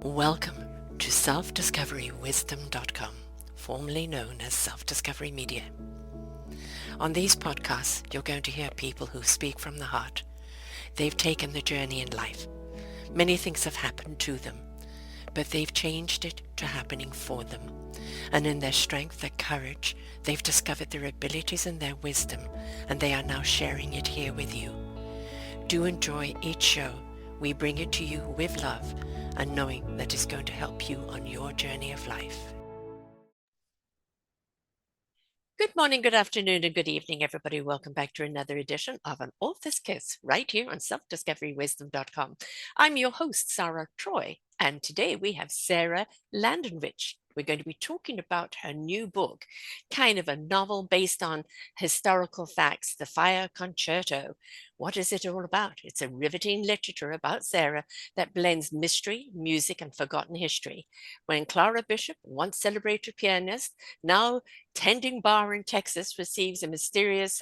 Welcome to selfdiscoverywisdom.com, formerly known as Self-Discovery Media. On these podcasts, you're going to hear people who speak from the heart. They've taken the journey in life. Many things have happened to them, but they've changed it to happening for them. And in their strength, their courage, they've discovered their abilities and their wisdom, and they are now sharing it here with you. Do enjoy each show. We bring it to you with love and knowing that it's going to help you on your journey of life. Good morning, good afternoon, and good evening, everybody. Welcome back to another edition of An Author's Kiss right here on selfdiscoverywisdom.com. I'm your host, Sarah Troy, and today we have Sarah Landenwich. We're going to be talking about her new book, kind of a novel based on historical facts, the FIRE Concerto. What is it all about? It's a riveting literature about Sarah that blends mystery, music, and forgotten history. When Clara Bishop, once celebrated pianist, now tending bar in Texas, receives a mysterious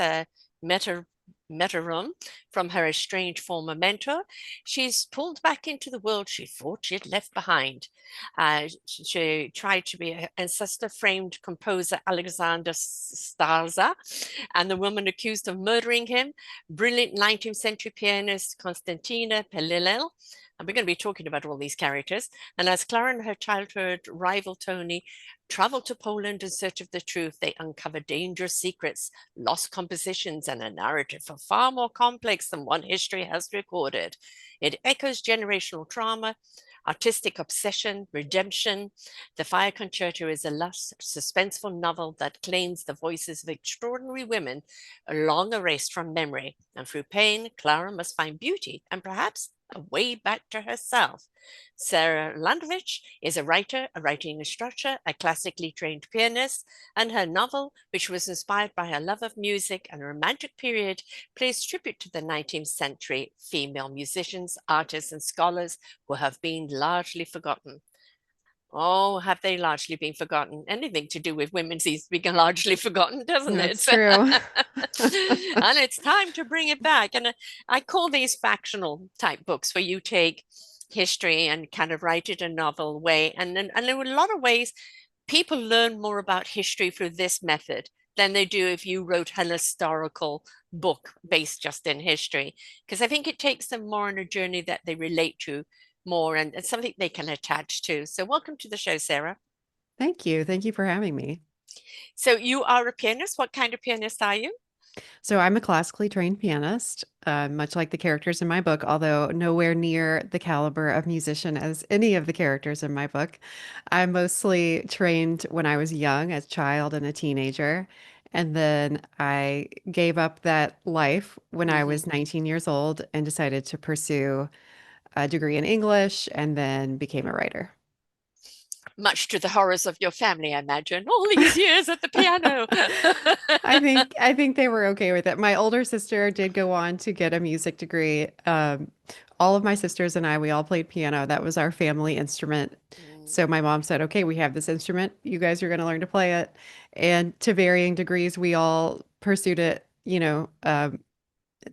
metronome from her estranged former mentor, she's pulled back into the world she thought she'd left behind. She tried to be an ancestor-framed composer Alexander Starza, and the woman accused of murdering him, brilliant 19th century pianist Konstantina Pelilel. And we're going to be talking about all these characters. And as Clara and her childhood rival Tony travel to Poland in search of the truth, they uncover dangerous secrets, lost compositions, and a narrative far more complex than one history has recorded. It echoes generational trauma, artistic obsession, redemption. The Fire Concerto is a lush, suspenseful novel that claims the voices of extraordinary women long erased from memory. And through pain, Clara must find beauty and perhaps a way back to herself. Sarah Landenwich is a writer, a writing instructor, a classically trained pianist, and her novel, which was inspired by her love of music and a romantic period, pays tribute to the 19th century female musicians, artists, and scholars who have been largely forgotten. Oh, have they largely been forgotten? Anything to do with women seems to be largely forgotten, doesn't it? That's true. And it's time to bring it back. And I call these factional type books where you take history and kind of write it a novel way. And in a lot of ways, people learn more about history through this method than they do if you wrote an historical book based just in history. Because I think it takes them more on a journey that they relate to more and something they can attach to. So welcome to the show, Sarah. Thank you. Thank you for having me. So you are a pianist. What kind of pianist are you? So I'm a classically trained pianist, much like the characters in my book, although nowhere near the caliber of musician as any of the characters in my book. I mostly trained when I was young, as a child and a teenager. And then I gave up that life when I Hmm. was 19 years old and decided to pursue a degree in English and then became a writer. Much to the horrors of your family, I imagine. All these years at the piano. I think they were okay with it. My older sister did go on to get a music degree. All of my sisters and I, we all played piano. That was our family instrument. Mm. So my mom said, "Okay, we have this instrument. You guys are going to learn to play it." And to varying degrees, we all pursued it,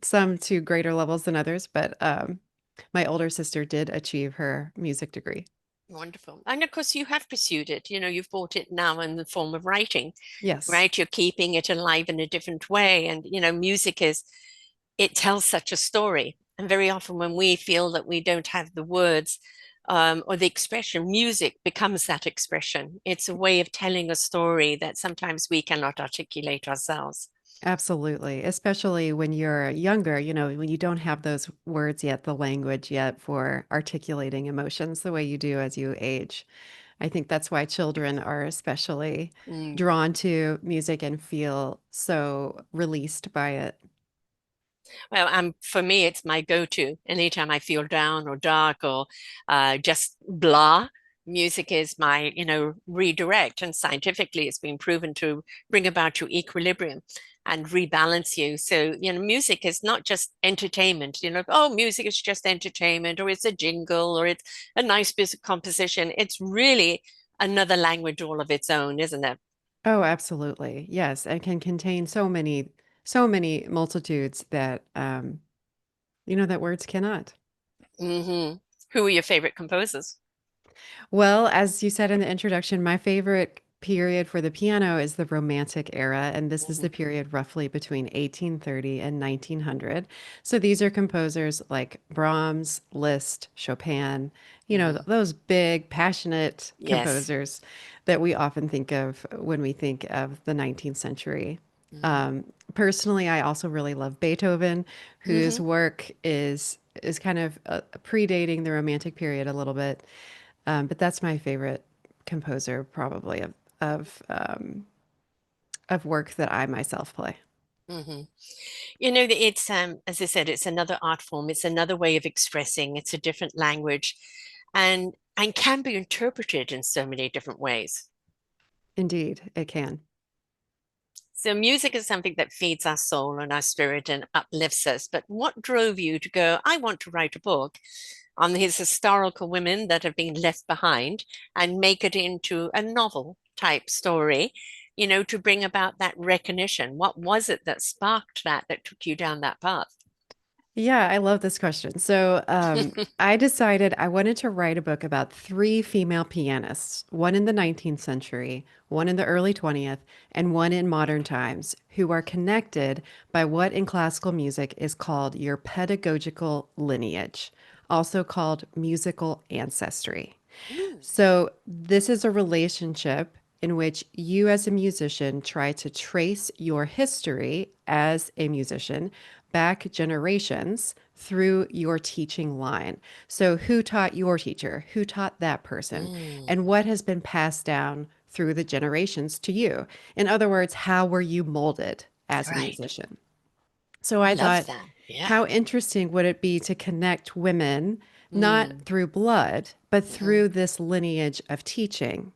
some to greater levels than others, but my older sister did achieve her music degree. Wonderful. And of course, you have pursued it. You've brought it now in the form of writing, Yes, right? You're keeping it alive in a different way. And, music it tells such a story. And very often when we feel that we don't have the words or the expression, music becomes that expression. It's a way of telling a story that sometimes we cannot articulate ourselves. absolutely. Especially when you're younger, when you don't have those words yet, the language yet for articulating emotions the way you do as you age. I think that's why children are especially Mm. drawn to music and feel so released by it. Well, for me, it's my go-to. Anytime I feel down or dark or just blah, music is my, redirect. And scientifically, it's been proven to bring about your equilibrium and rebalance you. So, music is not just entertainment. Oh, music is just entertainment, or it's a jingle, or it's a nice piece of composition. It's really another language all of its own, isn't it? Oh, absolutely. Yes, and can contain so many multitudes that that words cannot. Hmm. Who are your favorite composers? Well, as you said in the introduction, my favorite period for the piano is the Romantic era, and this is the Mhm. period roughly between 1830 and 1900. So these are composers like Brahms, Liszt, Chopin, Mhm. those big, passionate Yes. composers that we often think of when we think of the 19th century. Mhm. Personally, I also really love Beethoven, whose Mhm. work is kind of predating the Romantic period a little bit. But that's my favorite composer, probably of of work that I myself play. Mhm. It's as I said, it's another art form. It's another way of expressing. It's a different language, and can be interpreted in so many different ways. Indeed, it can. So music is something that feeds our soul and our spirit and uplifts us. But what drove you to go, I want to write a book on these historical women that have been left behind and make it into a novel type story, to bring about that recognition? What was it that sparked that took you down that path? Yeah, I love this question. So, I decided I wanted to write a book about three female pianists, one in the 19th century, one in the early 20th, and one in modern times, who are connected by what in classical music is called your pedagogical lineage, also called musical ancestry. Mm, So, this is a relationship in which you, as a musician, try to trace your history as a musician back generations through your teaching line. So, who taught your teacher? Who taught that person? And mm, what has been passed down through the generations to you? In other words, how were you molded as a right. musician? So I I love thought, that. Yeah. how interesting would it be to connect women not Mm, through blood, but mhm, through this lineage of teaching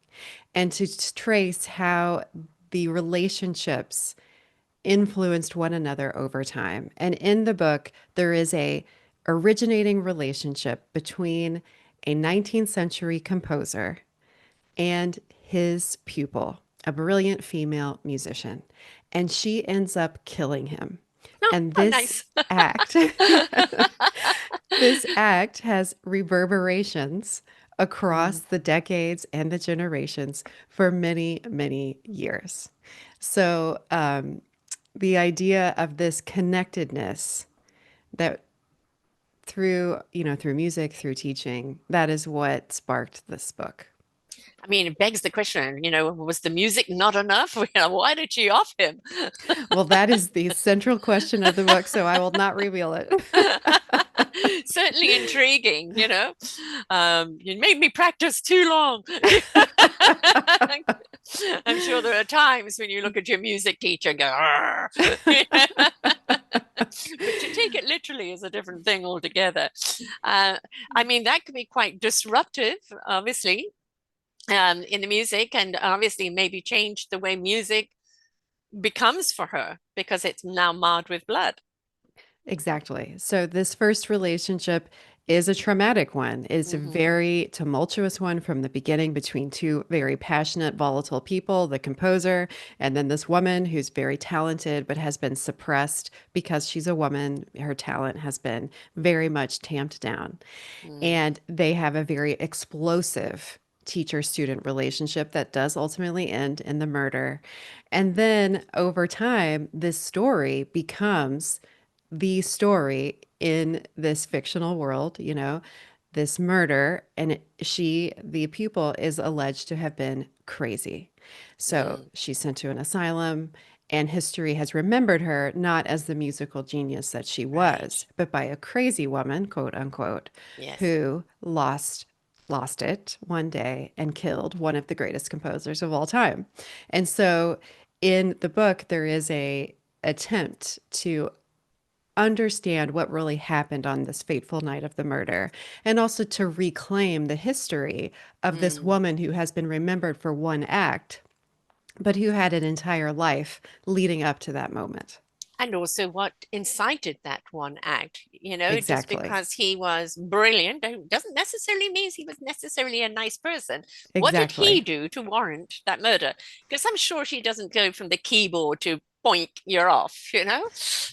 and to trace how the relationships influenced one another over time. And in the book, there is a originating relationship between a 19th century composer and his pupil, a brilliant female musician. And she ends up killing him. oh, And oh, this nice. act, this act has reverberations across Mm, the decades and the generations for many, many years. So, the idea of this connectedness that through music, through teaching, that is what sparked this book. I mean, it begs the question, was the music not enough? Why did she off him? Well, that is the central question of the book, so I will not reveal it. Certainly intriguing, You made me practice too long. I'm sure there are times when you look at your music teacher and go, but to take it literally is a different thing altogether. Uh, I mean, that could be quite disruptive, obviously, in the music, and obviously maybe change the way music becomes for her because it's now marred with blood. Exactly. So this first relationship is a traumatic one. It's a Hmm. very tumultuous one from the beginning between two very passionate, volatile people, the composer, and then this woman who's very talented but has been suppressed because she's a woman. Her talent has been very much tamped down. Mm, And they have a very explosive teacher student relationship that does ultimately end in the murder. And then over time, this story becomes the story in this fictional world, this murder. And the pupil, is alleged to have been crazy. So mm, she's sent to an asylum, and history has remembered her not as the musical genius that she right. was, but by a crazy woman, quote unquote, Yes. who lost it one day and killed one of the greatest composers of all time. And so in the book there is a attempt to understand what really happened on this fateful night of the murder, and also to reclaim the history of this Mm. woman who has been remembered for one act, but who had an entire life leading up to that moment. And also what incited that one act, just Exactly. because he was brilliant doesn't necessarily mean he was necessarily a nice person. What did he Exactly. do to warrant that murder? Because I'm sure she doesn't go from the keyboard to point, you're off.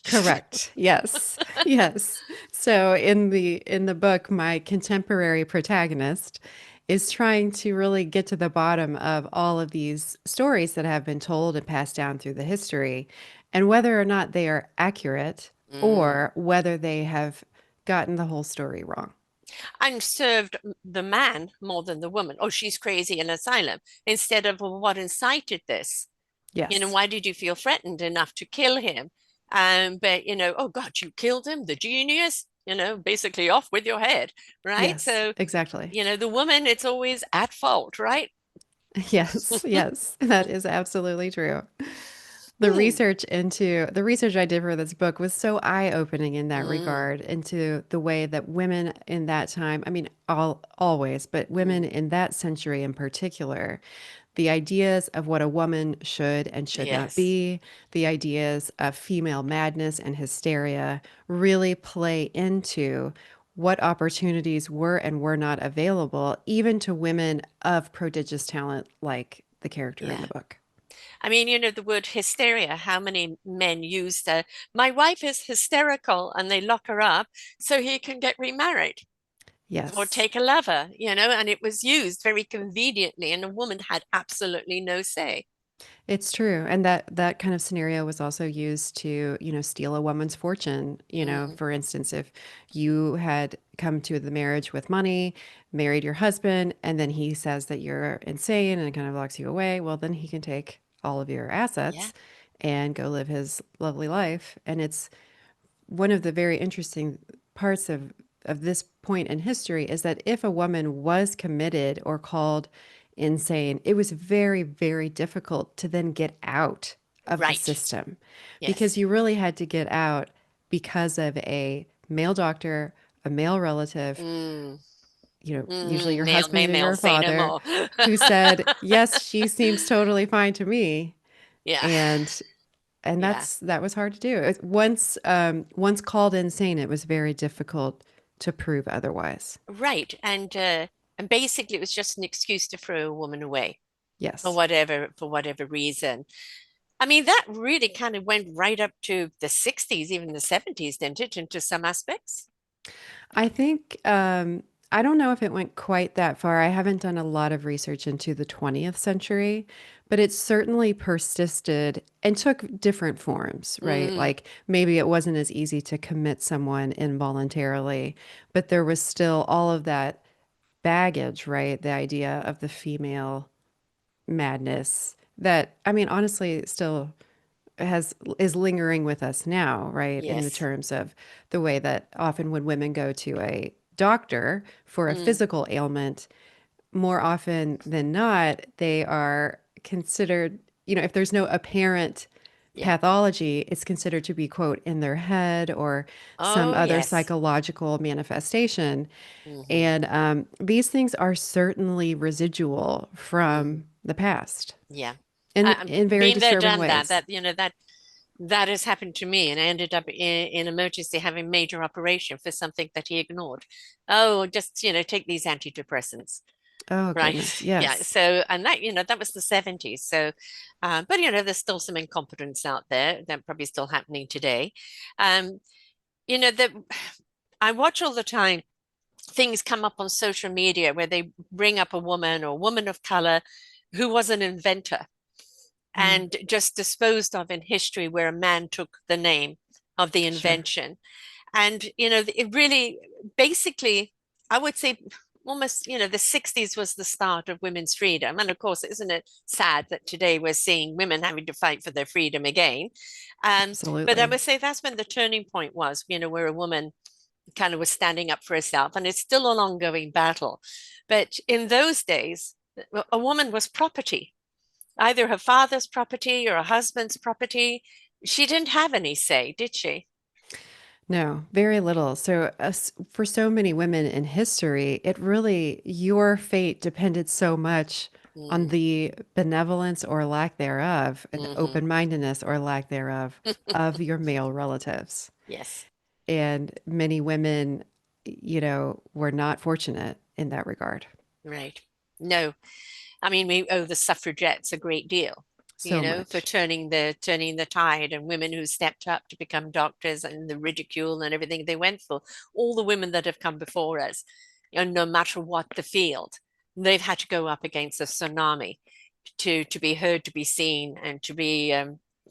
Correct. Yes. Yes. So in the book, my contemporary protagonist is trying to really get to the bottom of all of these stories that have been told and passed down through the history, and whether or not they are accurate Mm. or whether they have gotten the whole story wrong. And served the man more than the woman. Oh, she's crazy in asylum. Instead of, well, what incited this? Yes. Why did you feel threatened enough to kill him? But oh God, you killed him, the genius, basically off with your head, right? Yes, So, exactly. the woman, it's always at fault, right? Yes, yes, that is absolutely true. Hmm. The research I did for this book was so eye-opening in that Mm. regard into the way that women in that time, I mean, always, but women Mm. in that century in particular, the ideas of what a woman should and should not Yes. be, the ideas of female madness and hysteria really play into what opportunities were and were not available, even to women of prodigious talent like the character in Yeah. the book. I mean, the word hysteria, how many men use my wife is hysterical, and they lock her up so he can get remarried or Yes. take a lover, and it was used very conveniently, and the woman had absolutely no say. It's true. And that kind of scenario was also used to, steal a woman's fortune. Mm. For instance, if you had come to the marriage with money, married your husband, and then he says that you're insane and kind of locks you away, well, then he can take all of your Yeah. assets and go live his lovely life. And it's one of the very interesting parts of this point in history is that if a woman was committed or called insane, it was very, very difficult to then get out of the Right. system because Yes. you really had to get out because of a male doctor, a male relative, Mm. usually your Male, husband male, or male, your say no father, more. who said, "Yes, she seems totally fine to me." Yeah. And Yeah. that was hard to do. Once called insane, it was very difficult to prove otherwise. Right. And basically it was just an excuse to throw a woman away Yes. for whatever reason. I mean, that really kind of went right up to the 60s, even the 70s, didn't it, into some aspects? I think I don't know if it went quite that far. I haven't done a lot of research into the 20th century, but it certainly persisted and took different forms, right? Mm. Like maybe it wasn't as easy to commit someone involuntarily, but there was still all of that baggage, right? The idea of the female madness that, I mean, honestly still has is lingering with us now, right? In the Yes. terms of the way that often when women go to a doctor for a Mm. physical ailment, more often than not, they are considered, if there's no apparent Yeah. pathology, it's considered to be, quote, in their head or some Oh, other yes. psychological manifestation. Hmm. And these things are certainly residual Hmm. from the past Yeah. in very Been there, disturbing done that. ways. That has happened to me, and I ended up in emergency having major operation for something that he ignored. Oh, just take these antidepressants. Oh, Right. goodness. Yeah. Yes. So, and that was the 70s. So, but there's still some incompetence out there that probably still happening today. Um, that I watch all the time things come up on social media where they bring up a woman or a woman of color who was an inventor Mm, and just disposed of in history where a man took the name of the sure. invention. And, it really basically, I would say almost, the 60s was the start of women's freedom. And of course, isn't it sad that today we're seeing women having to fight for their freedom again? But I Absolutely. would say that's when the turning point was, where a woman kind of was standing up for herself. And it's still an ongoing battle. But in those days, a woman was property, either her father's property or her husband's property. She didn't have any say, did she? No, very little. So, for so many women in history, it really, your fate depended so much on Mm. the benevolence or lack thereof, and Hmm. open-mindedness or lack thereof of your male relatives. Yes. And many women, were not fortunate in that regard. Right. No, I mean we owe the suffragettes a great deal, So for much. turning the tide, and women who stepped up to become doctors and the ridicule and everything they went for. All the women that have come before us, no matter what the field. they've had to go up against a tsunami to be heard, to be seen, and to be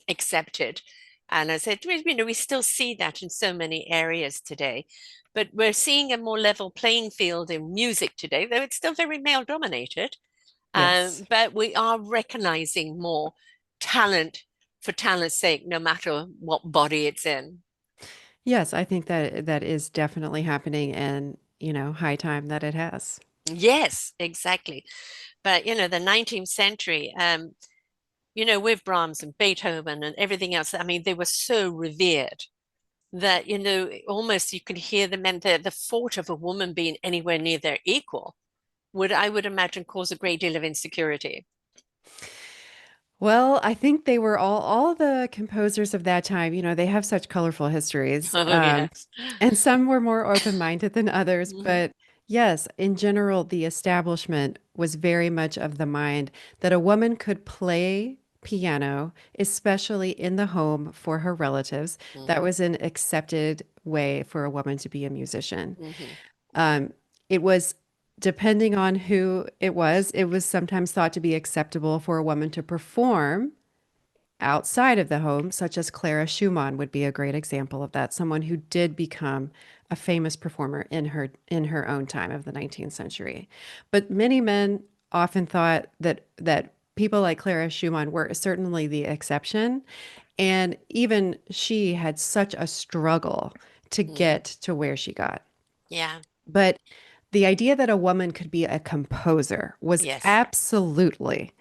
accepted. And I said, we still see that in so many areas today, but we're seeing a more level playing field in music today, though it's still very male dominated. Yes. But we are recognizing more talent for talent's sake, no matter what body it's in. Yes, I think that that is definitely happening and, high time that it has. Yes, exactly. But the 19th century, with Brahms and Beethoven and everything else, I mean, they were so revered that, almost you could hear the men, the thought of a woman being anywhere near their equal I would imagine, cause a great deal of insecurity. Well, I think they were all the composers of that time, they have such colorful histories. Oh, yes. And some were more open-minded than others, Mhm. but yes, in general, the establishment was very much of the mind that a woman could play piano, especially in the home for her relatives. That Mhm. was an accepted way for a woman to be a musician. Mhm. Um, it was, depending on who it was sometimes thought to be acceptable for a woman to perform outside of the home, such as Clara Schumann would be a great example of that, someone who did become a famous performer in her own time of the 19th century. But many men often thought that people like Clara Schumann were certainly the exception, and even she had such a struggle to Mhm. get to where she got. Yeah. But the idea that a woman could be a composer was Yes. absolutely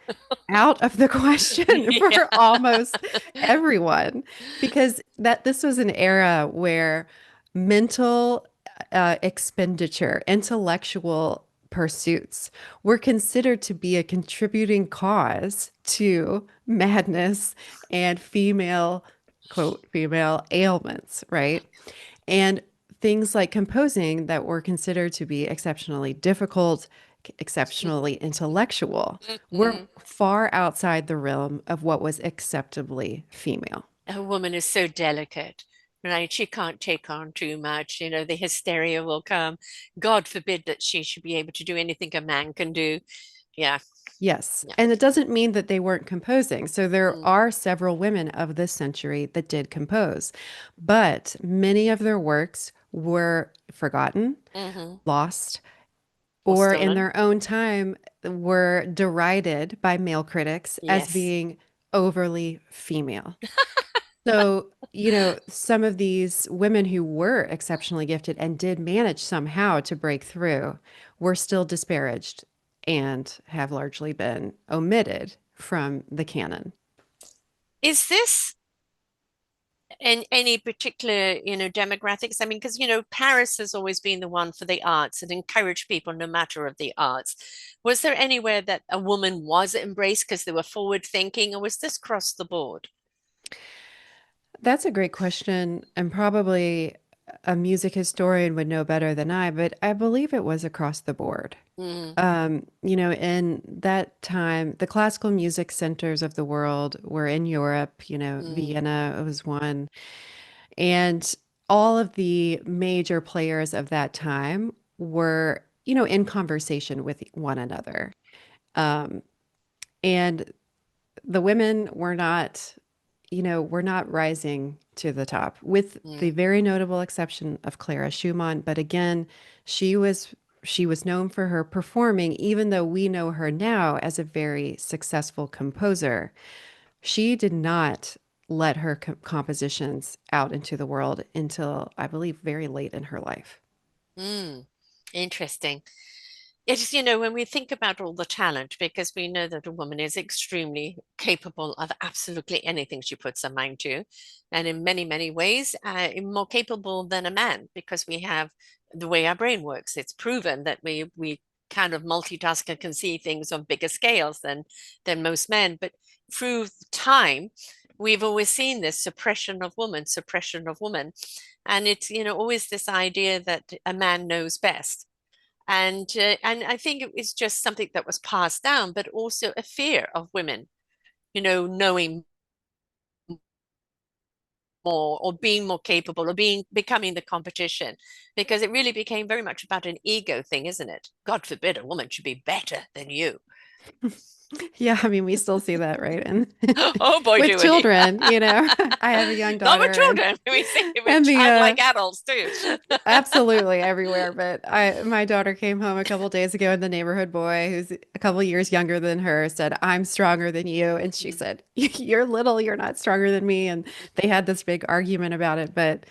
out of the question Yeah. for almost everyone, because that this was an era where mental expenditure, intellectual pursuits were considered to be a contributing cause to madness and quote, female ailments, right? And things like composing that were considered to be exceptionally difficult, exceptionally intellectual, were Mhm. far outside the realm of what was acceptably female. A woman is so delicate, right? She can't take on too much. The hysteria will come. God forbid that she should be able to do anything a man can do. Yeah. Yes. Yeah. And it doesn't mean that they weren't composing. So there Mm. are several women of this century that did compose, but many of their works were forgotten, Hmm. lost, Or or in stolen. their own time were derided by male critics as Yes. being overly female. So, some of these women who were exceptionally gifted and did manage somehow to break through were still disparaged and have largely been omitted from the canon. Is this in any particular, demographics? I mean, because, Paris has always been the one for the arts and encouraged people no matter of the arts. Was there anywhere that a woman was embraced because they were forward thinking, or was this across the board? That's a great question, and probably a music historian would know better than I, but I believe it was across the board. Mm, In that time, the classical music centers of the world were in Europe, mm, Vienna was one, and all of the major players of that time were, in conversation with one another. Um, and the women were not rising to the top, with the mm, very notable exception of Clara Schumann. But again, she was she was known for her performing, even though we know her now as a very successful composer. She did not let her compositions out into the world until, I believe, very late in her life. mm. Interesting. It's, when we think about all the talent, because we know that a woman is extremely capable of absolutely anything she puts her mind to, and in many, many ways, more capable than a man, because we have the way our brain works. It's proven that we kind of multitask and can see things on bigger scales than most men. But through time, we've always seen this suppression of woman, and it's always this idea that a man knows best, and I think it was just something that was passed down, but also a fear of women, knowing more or being more capable or being becoming the competition, because it really became very much about an ego thing, isn't it? God forbid a woman should be better than you. Yeah, I mean, we still see that, right? And Oh boy, with do we. children, I have a young Not with daughter children. We see it with and the childlike adults too. absolutely everywhere. But my daughter came home a couple days ago, and the neighborhood boy, who's a couple years younger than her, said, "I'm stronger than you." And she said, "You're little, you're not stronger than me." And they had this big argument about it. But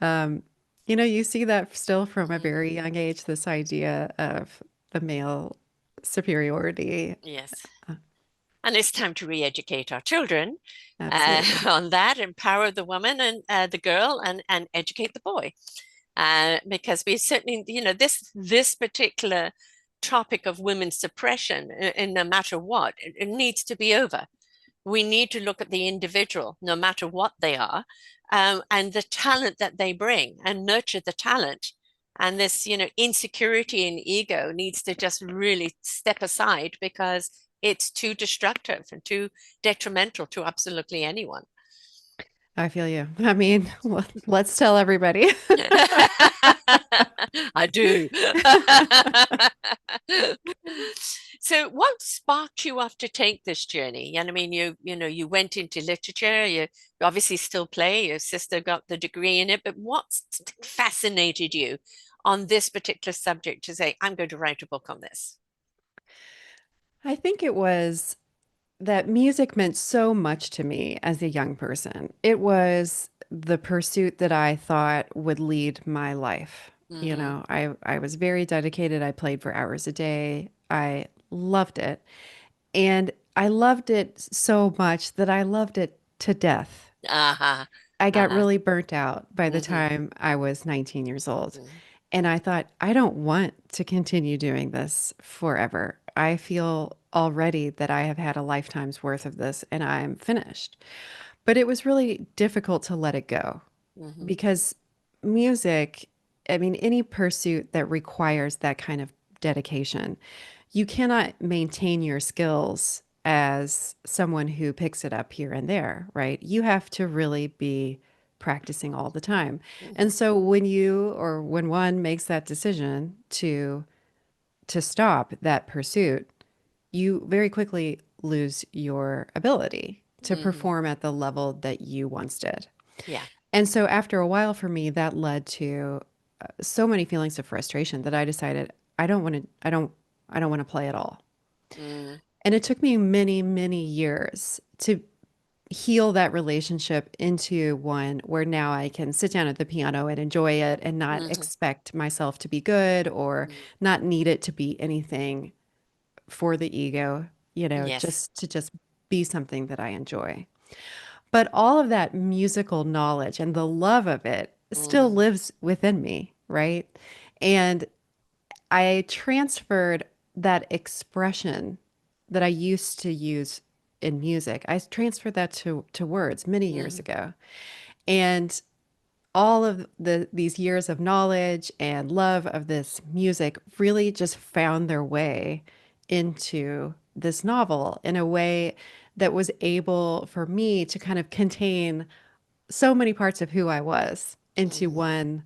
um, you see that still from a very Mm, young age, this idea of the male superiority. yes. Uh, And it's time to re-educate our children Absolutely. on that, empower the woman and the girl, and educate the boy. Because we certainly, this particular topic of women's suppression, in no matter what, it needs to be over. We need to look at the individual, no matter what they are, and the talent that they bring, and nurture the talent. And this, insecurity and ego needs to just really step aside, because it's too destructive and too detrimental to absolutely anyone. I feel you. I mean, let's tell everybody. I do. So what sparked you off to take this journey? And I mean, you went into literature, you obviously still play, your sister got the degree in it, but what fascinated you on this particular subject to say, I'm going to write a book on this? I think it was that music meant so much to me as a young person. It was the pursuit that I thought would lead my life. Mm-hmm. I was very dedicated. I played for hours a day. I loved it. And I loved it so much that I loved it to death. Uh-huh. I got Uh-huh. really burnt out by the Mm-hmm. time I was 19 years old. Mm-hmm. And I thought, I don't want to continue doing this forever. I feel already that I have had a lifetime's worth of this and I'm finished. But it was really difficult to let it go Mm-hmm. because music, I mean, any pursuit that requires that kind of dedication, you cannot maintain your skills as someone who picks it up here and there, right? You have to really be practicing all the time. Mm-hmm. And so when you or when one makes that decision to stop that pursuit, you very quickly lose your ability to Mm-hmm. perform at the level that you once did. Yeah. And so after a while for me, that led to so many feelings of frustration that I decided I don't want to play at all. Mm. And it took me many, many years to heal that relationship into one where now I can sit down at the piano and enjoy it and not Mm-hmm. expect myself to be good or not need it to be anything for the ego, Yes. just be something that I enjoy. But all of that musical knowledge and the love of it still Mm-hmm. lives within me, right? And I transferred that expression that I used to use in music. I transferred that to words many years Mm-hmm. ago. And all of these years of knowledge and love of this music really just found their way into this novel in a way that was able for me to kind of contain so many parts of who I was into Mm-hmm. one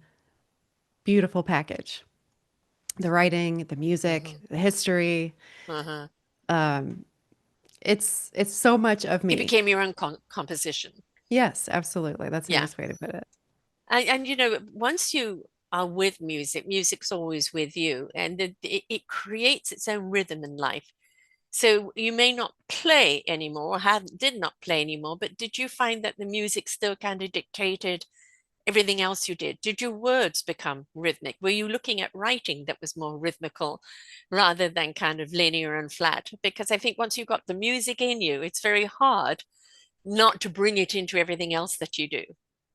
beautiful package. The writing, the music, Mm-hmm. the history. Uh-huh. Um, it's so much of It me. became your own composition. Yes, absolutely. That's a Yeah. nice way to put it. And once you are with music, music's always with you, and it creates its own rhythm in life. So you may not play anymore, or did not play anymore, but did you find that the music still kind of dictated everything else you did? Did your words become rhythmic? Were you looking at writing that was more rhythmical rather than kind of linear and flat? Because I think once you've got the music in you, it's very hard not to bring it into everything else that you do.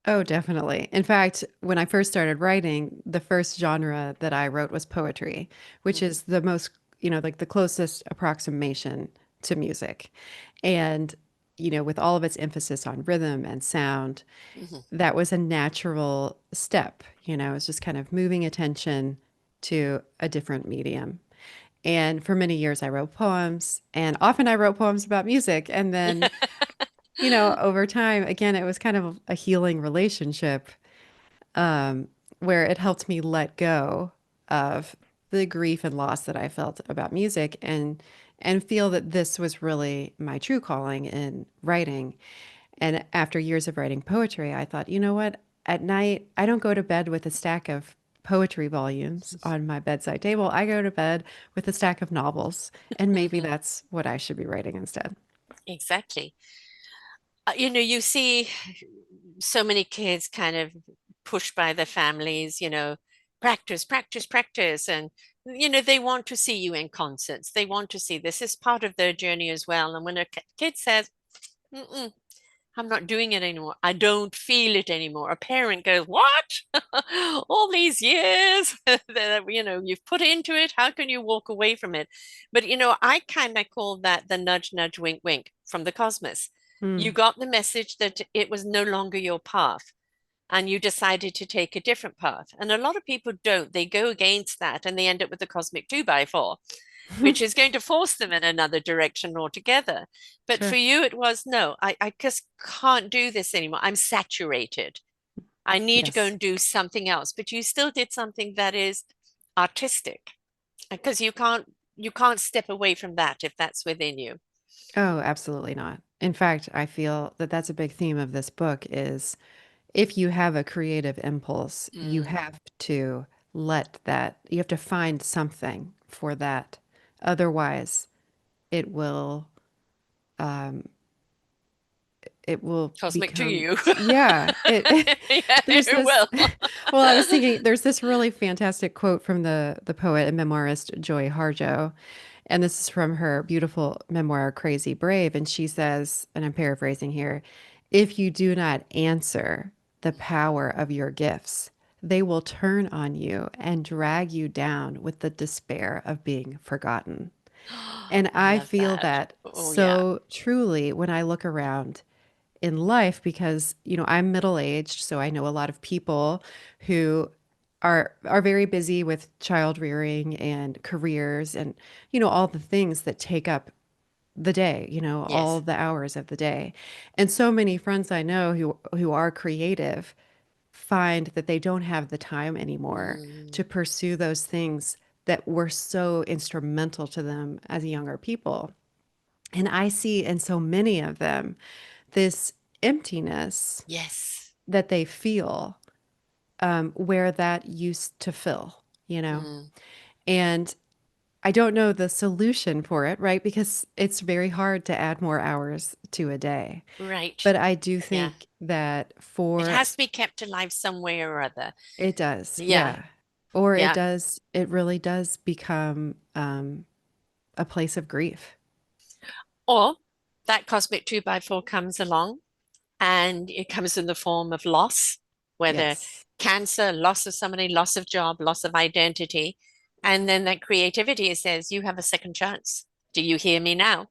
Oh, definitely. In fact, when I first started writing, the first genre that I wrote was poetry, which Mm-hmm. is the most, like the closest approximation to music. And, with all of its emphasis on rhythm and sound, Mm-hmm. that was a natural step. It's just kind of moving attention to a different medium. And for many years, I wrote poems, and often I wrote poems about music. And then over time, again, it was kind of a healing relationship, um, where it helped me let go of the grief and loss that I felt about music and feel that this was really my true calling in writing. And after years of writing poetry, I thought, you know what? At night, I don't go to bed with a stack of poetry volumes on my bedside table. I go to bed with a stack of novels, and maybe Mhm. that's what I should be writing instead. Exactly. You see so many kids kind of pushed by their families, practice, practice, practice. And, they want to see you in concerts. They want to see this is part of their journey as well. And when a kid says, mm-mm, I'm not doing it anymore, I don't feel it anymore, a parent goes, what? All these years that, you've put into it, how can you walk away from it? But, I kind of call that the nudge, nudge, wink, wink from the cosmos. You Hmm. got the message that it was no longer your path and you decided to take a different path. And a lot of people don't. They go against that and they end up with the cosmic two by four, which is going to force them in another direction altogether. But for Sure. you, it was no, I just can't do this anymore. I'm saturated. I need to go Yes. and do something else. But you still did something that is artistic because you can't step away from that if that's within you. Oh, absolutely not. In fact, I feel that that's a big theme of this book is if you have a creative impulse, you Mm. have to you have to find something for that. Otherwise, it will um, it will Cosmic to become, you. yeah, Yeah, there's it this, will. well, I was thinking there's this really fantastic quote from the poet and memoirist Joy Harjo, and this is from her beautiful memoir Crazy Brave, and she says, and I'm paraphrasing here, if you do not answer the power of your gifts, they will turn on you and drag you down with the despair of being forgotten. And I I love feel that. that Oh, yeah. so truly when I look around in life because, I'm middle-aged, so I know a lot of people who are very busy with child rearing and careers and, all the things that take up the day, all Yes. the hours of the day. And so many friends I know who are creative find that they don't have the time anymore to Mm. pursue those things that were so instrumental to them as younger people. And I see in so many of them this emptiness Yes. that they feel, where that used to fill, Mm. And I don't know the solution for it, right? Because it's very hard to add more hours to a day. Right. But I do Yeah. think that It for has to be kept alive some way or other. it does, Yeah. yeah. Or Yeah. it really does become a place of grief. Or that cosmic two by four comes along and it comes in the form of loss, whether Yes. cancer, loss of somebody, loss of job, loss of identity. And then that creativity says, you have a second chance. Do you hear me now?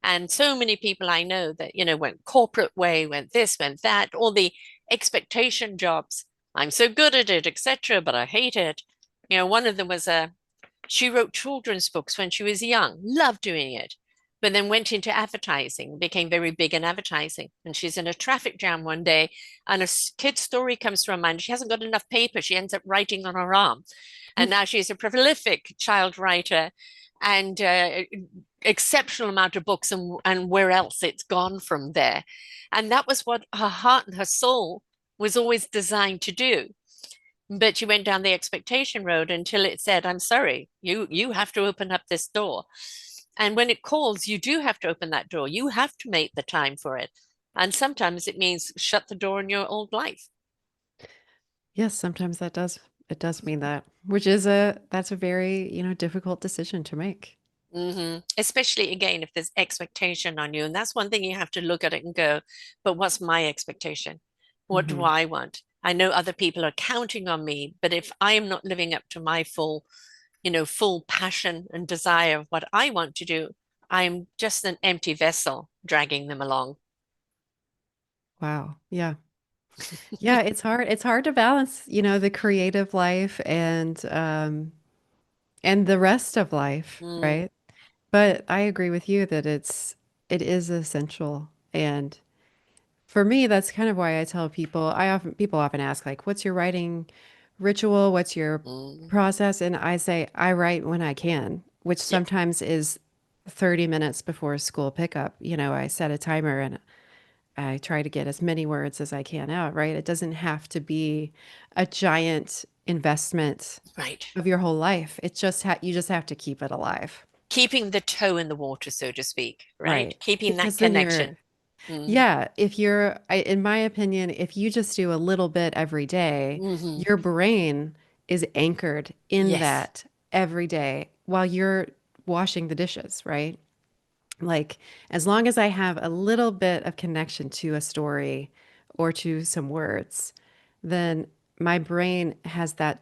And so many people I know that, went corporate way, went this, went that, all the expectation jobs. I'm so good at it, etc., but I hate it. One of them was she wrote children's books when she was young, loved doing it, but then went into advertising, became very big in advertising. And she's in a traffic jam one day, and a kid's story comes to her mind. She hasn't got enough paper. She ends up writing on her arm. And now she's a prolific child writer and exceptional amount of books and where else it's gone from there. And that was what her heart and her soul was always designed to do. But she went down the expectation road until it said, I'm sorry, you have to open up this door. And when it calls, you do have to open that door. You have to make the time for it. And sometimes it means shut the door in your old life. Yes, sometimes it does mean that, which is that's a very, difficult decision to make. Especially again, if there's expectation on you. And that's one thing you have to look at it and go, but what's my expectation? What do Hmm. I want? I know other people are counting on me, but if I am not living up to my full passion and desire of what I want to do, I'm just an empty vessel dragging them along. Wow. Yeah. Yeah, it's hard. It's hard to balance, the creative life and the rest of life, Mm, right? But I agree with you that it is essential and For me, that's kind of why I tell people, people often ask like, what's your writing ritual? What's your Mm, process? And I say, I write when I can, which yeah, sometimes is 30 minutes before school pickup. I set a timer and I try to get as many words as I can out, right? It doesn't have to be a giant investment right. of your whole life. You just have to keep it alive. Keeping the toe in the water, so to speak, right? Right. Keeping that Because then you're connection. Mm, Yeah, in my opinion, if you just do a little bit every day, hmm. your brain is anchored in Yes. that every day while you're washing the dishes, right? Like, as long as I have a little bit of connection to a story or to some words, then my brain has that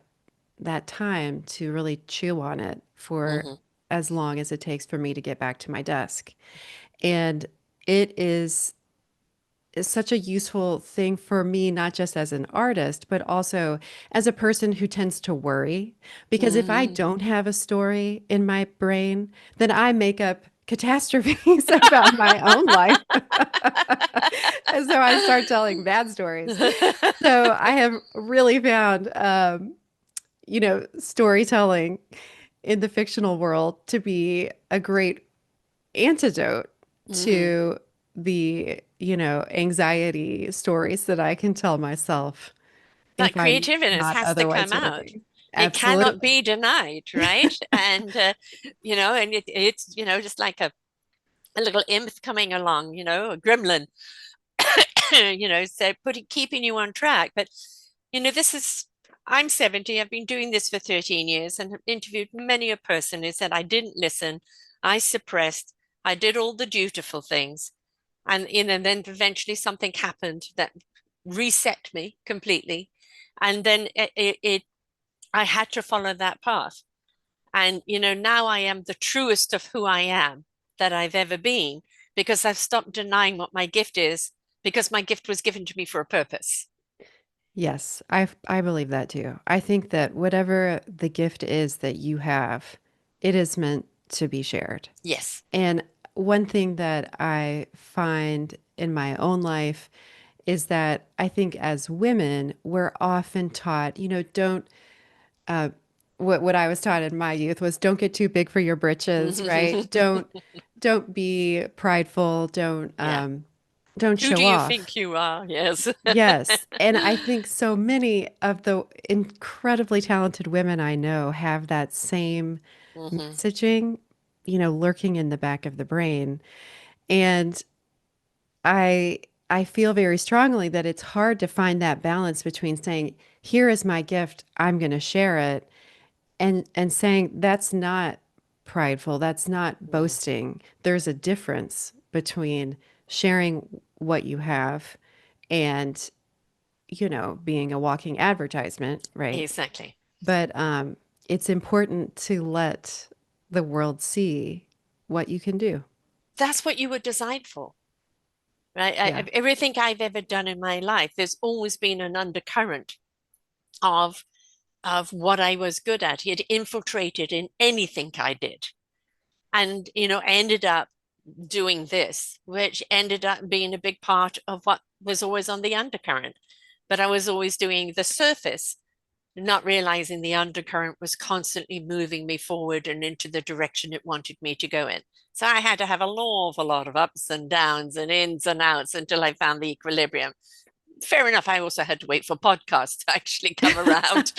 time to really chew on it for Hmm. as long as it takes for me to get back to my desk. And it is such a useful thing for me, not just as an artist, but also as a person who tends to worry. Because if I Mm. don't have a story in my brain, then I make up catastrophes about my own life. And so I start telling bad stories. So I have really found, storytelling in the fictional world to be a great antidote Hmm. to the, anxiety stories that I can tell myself That if I'm creativeness not has to come otherwise out. worthy. It cannot Absolutely. be denied, right? And and it's just like a little imp coming along, a gremlin, so keeping you on track. But this is I'm 70. I've been doing this for 13 years and have interviewed many a person who said I didn't listen, I suppressed, I did all the dutiful things, and then eventually something happened that reset me completely, and then I had to follow that path. And now I am the truest of who I am that I've ever been because I've stopped denying what my gift is because my gift was given to me for a purpose. Yes, I believe that too. I think that whatever the gift is that you have, it is meant to be shared. Yes. And one thing that I find in my own life is that I think as women, we're often taught, don't uh, what I was taught in my youth was don't get too big for your britches, right? Don't be prideful. Yeah. Don't Who do show you off. think you are? Yes. Yes, and I think so many of the incredibly talented women I know have that same Hmm. messaging, lurking in the back of the brain. And I I feel very strongly that it's hard to find that balance between saying, "Here is my gift, I'm going to share it," and saying that's not prideful, that's not boasting. There's a difference between sharing what you have and, being a walking advertisement, right? Exactly. But it's important to let the world see what you can do. That's what you were designed for, right? Yeah. Everything I've ever done in my life, there's always been an undercurrent of what I was good at. It infiltrated in anything I did, and ended up doing this, which ended up being a big part of what was always on the undercurrent. But I was always doing the surface, not realizing the undercurrent was constantly moving me forward and into the direction it wanted me to go in. So I had to have an awful lot of ups and downs and ins and outs until I found the equilibrium. Fair enough. I also had to wait for podcasts to actually come around.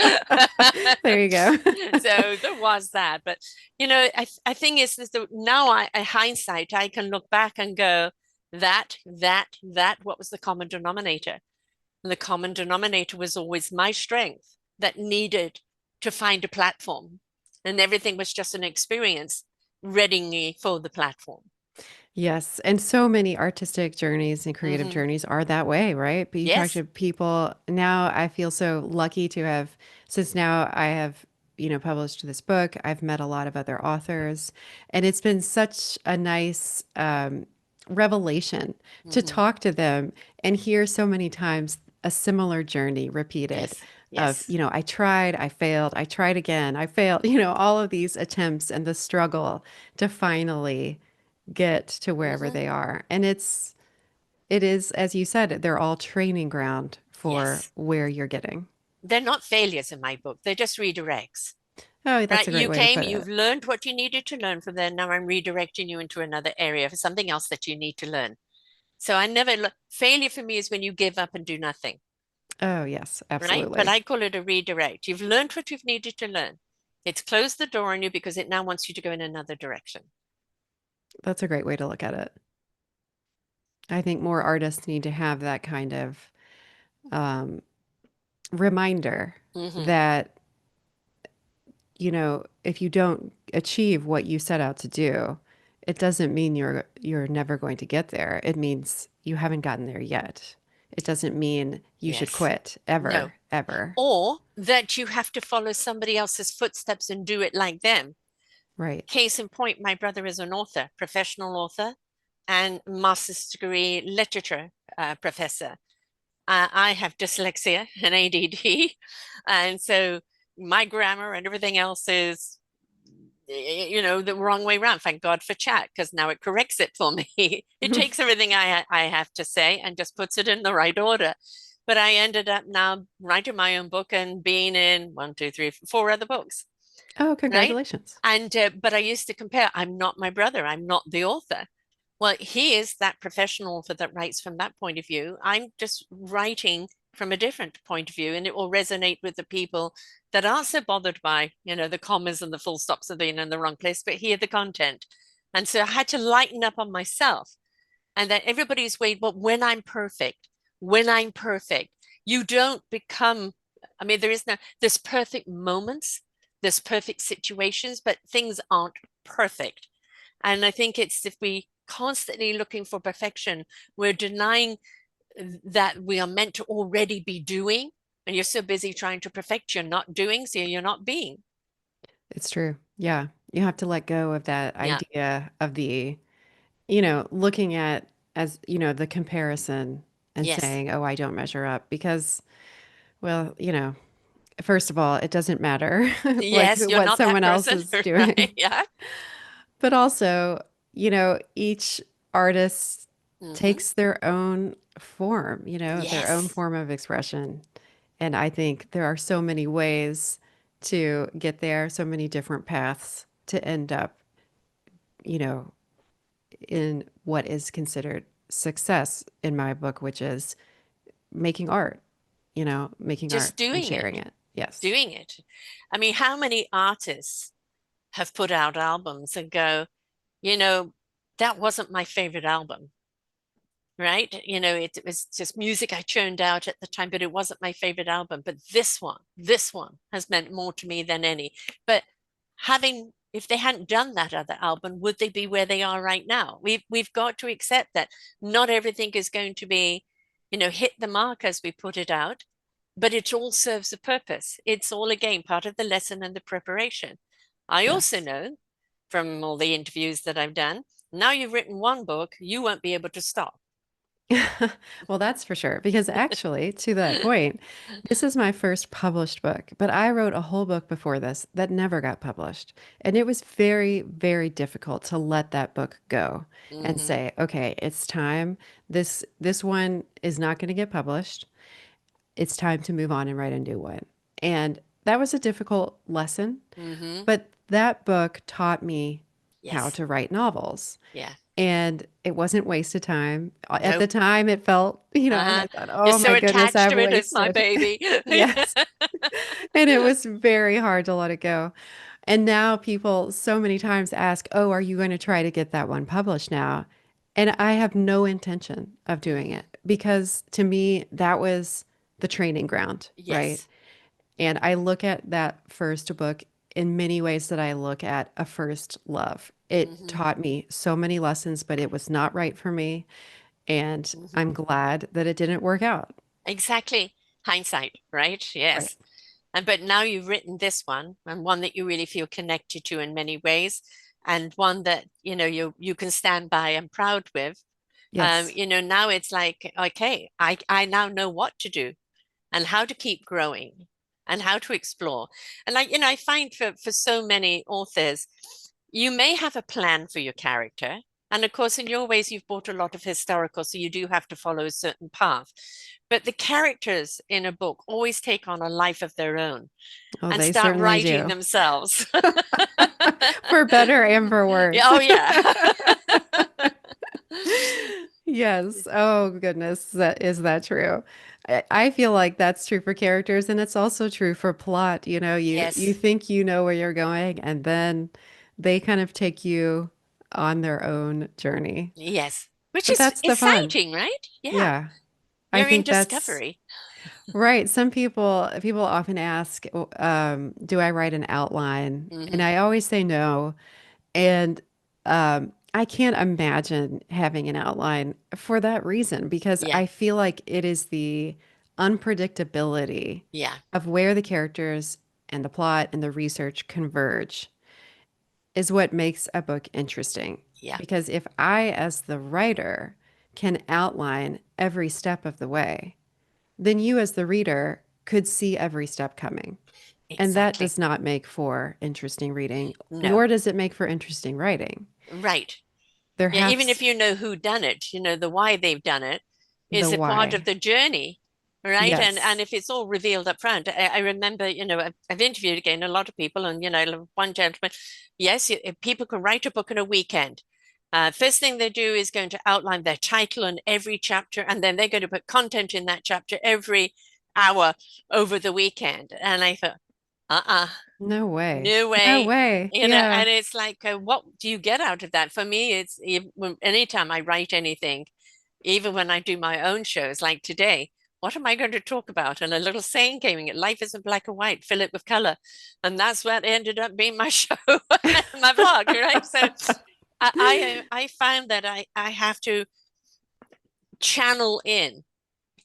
There you go. So there was that. But, I think is that now in hindsight, I can look back and go, what was the common denominator? And the common denominator was always my strength that needed to find a platform. And everything was just an experience readying me for the platform. Yes, and so many artistic journeys and creative Hmm. journeys are that way, right? But you talk Yes. to people now, I feel so lucky to have, since now I have, published this book, I've met a lot of other authors, and it's been such a nice revelation to Hmm. talk to them and hear so many times a similar journey repeated Yes. of, Yes. I tried, I failed, I tried again, I failed, all of these attempts and the struggle to finally get to wherever Hmm. they are. And it is, as you said, they're all training ground for Yes. where you're getting. They're not failures in my book. They're just redirects. Oh, that's Right? a great You way to came, put you've it. learned what you needed to learn from there. Now I'm redirecting you into another area for something else that you need to learn. So I never, failure for me is when you give up and do nothing, Oh, yes, right? But absolutely. I call it a redirect. You've learned what you've needed to learn. It's closed the door on you because it now wants you to go in another direction. That's a great way to look at it. I think more artists need to have that kind of um, reminder Hmm. that, if you don't achieve what you set out to do, it doesn't mean you're never going to get there. It means you haven't gotten there yet. It doesn't mean you should Yes. quit No. ever, ever. Or that you have to follow somebody else's footsteps and do it like them. Right. Case in point, my brother is an author, professional author, and master's degree literature professor. I have dyslexia and ADD, and so my grammar and everything else is, the wrong way around. Thank God for chat because now it corrects it for me. It takes everything I have to say and just puts it in the right order. But I ended up now writing my own book and being in one, two, three, four other books, Oh, right? congratulations. And but I used to compare. I'm not my brother. I'm not the author. Well, he is that professional author that writes from that point of view. I'm just writing from a different point of view, and it will resonate with the people that aren't so bothered by, the commas and the full stops of being in the wrong place, but hear the content. And so I had to lighten up on myself. And that everybody's waiting, but when I'm perfect, you don't become, I mean, there's perfect moments, there's perfect situations, but things aren't perfect. And I think it's if we constantly looking for perfection, we're denying that we are meant to already be doing. And you're so busy trying to perfect, you're not doing, so you're not being. It's true. Yeah. You have to let go of that Yeah. idea of looking at as, the comparison and Yes. saying, oh, I don't measure up because, well, first of all, it doesn't matter like Yes, you're what not that someone else person, is right? doing. Yeah. But also, each artist Hmm. takes their own form, their own Yes. form of expression. And I think there are so many ways to get there, so many different paths to end up, you know, in what is considered success in my book, which is making art, making art Just and doing sharing it, it. Yes. doing it. I mean, how many artists have put out albums and go, you know, that wasn't my favorite album, right? It was just music I churned out at the time, but it wasn't my favorite album. But this one has meant more to me than any. But if they hadn't done that other album, would they be where they are right now? We've got to accept that not everything is going to be, hit the mark as we put it out, but it all serves a purpose. It's all again part of the lesson and the preparation. I also Yes. know from all the interviews that I've done, now you've written one book, you won't be able to stop. Well, that's for sure. Because actually, to that point, this is my first published book, but I wrote a whole book before this that never got published. And it was very, very difficult to let that book go and Hmm. say, okay, it's time. This one is not going to get published. It's time to move on and write a new one. And that was a difficult lesson, Hmm. but that book taught me how Yes. to write novels. Yeah. And it wasn't wasted time. At No. the time, it felt, and Uh-huh. I thought, You're oh so my goodness, attached I've to it. It's my wasted. baby. Yes. And it was very hard to let it go. And now people so many times ask, oh, are you going to try to get that one published now? And I have no intention of doing Hmm. it because to me, that was the training ground, right? Yes. And I look at that first book in many ways that I look at a first love. It Hmm. taught me so many lessons, but it was not right for me. And Hmm. I'm glad that it didn't work out. Exactly. Hindsight, right? Right. Yes. And but now you've written this one and one that you really feel connected to in many ways, and one that you can stand by and proud with. Yes. Now it's like, okay, I now know what to do and how to keep growing and how to explore. And I find for so many authors, you may have a plan for your character, And of course, in your ways, you've bought a lot of historical, so you do have to follow a certain path. But the characters in a book always take on a life of their own Oh, and they start certainly writing do. themselves. For better and for Yeah, worse. oh, yeah. Yes. Oh, goodness. That true? I feel like that's true for characters, and it's also true for plot. You Yes, think you know where you're going, and then they kind of take you on their own journey. yes. Which But is that's the fun. exciting, right? Yeah. Yeah. I You're in think that's discovery. right. Some people often ask, do I write an outline? And Hmm. I always say no. And I can't imagine having an outline for that reason, because Yeah, I feel like it is the unpredictability yeah, of where the characters and the plot and the research converge is what makes a book interesting. yeah. Because if I, as the writer, can outline every step of the way, then you, as the reader, could see every step coming. And that Exactly. does not make for interesting reading, No, nor does it make for interesting writing. right. There Yeah, even has if you know who done it, you know the why they've done it the is a part of why. the journey, right? And Yes. if it's all revealed up front, I remember, I've interviewed again a lot of people, and one gentleman, yes, people can write a book in a weekend. First thing they do is going to outline their title on every chapter, and then they're going to put content in that chapter every hour over the weekend. And I thought, uh-uh, No way. no No way. way. Yeah. And it's like, what do you get out of that? For me, it's anytime I write anything, even when I do my own shows, like today, what am I going to talk about? And a little saying came in, life isn't black and white, fill it with color. And that's what ended up being my show, my blog, right? So I found that I have to channel in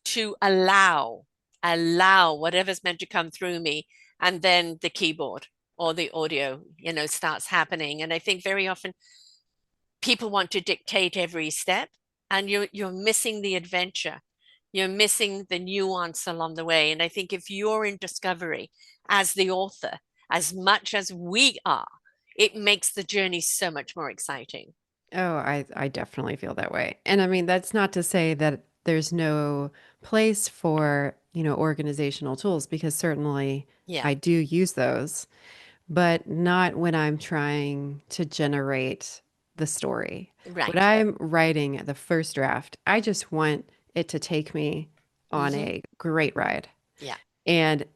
to allow whatever's meant to come through me, and then the keyboard or the audio starts happening. And I think very often people want to dictate every step, and you're missing the adventure, you're missing the nuance along the way. And I think if you're in discovery as the author, as much as we are, it makes the journey so much more exciting. Oh, I definitely feel that way. And I mean, that's not to say that there's no place for, organizational tools, because certainly Yeah, I do use those, but not when I'm trying to generate the story. When right. I'm writing the first draft, I just want it to take me on Hmm. a great ride. Yeah. And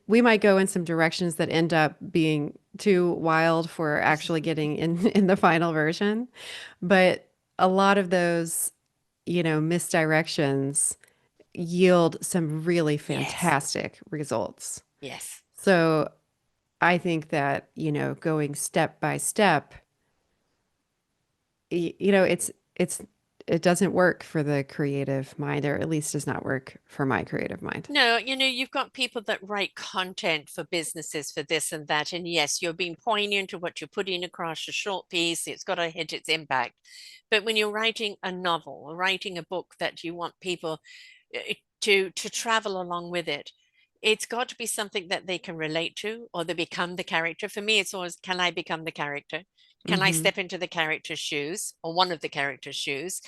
we might go in some directions that end up being too wild for actually getting in the final version. But a lot of those, misdirections yield some really Yes. fantastic results. Yes. So I think that, going step by step, it's it doesn't work for the creative mind, or at least does not work for my creative mind. No, you've got people that write content for businesses for this and that. And yes, you're being poignant to what you're putting across a short piece. It's got to hit its impact. But when you're writing a novel or writing a book that you want people to travel along with it, it's got to be something that they can relate to, or they become the character. For me, it's always, can I become the character? Can I Hmm. step into the character's shoes, or one of the character's shoes?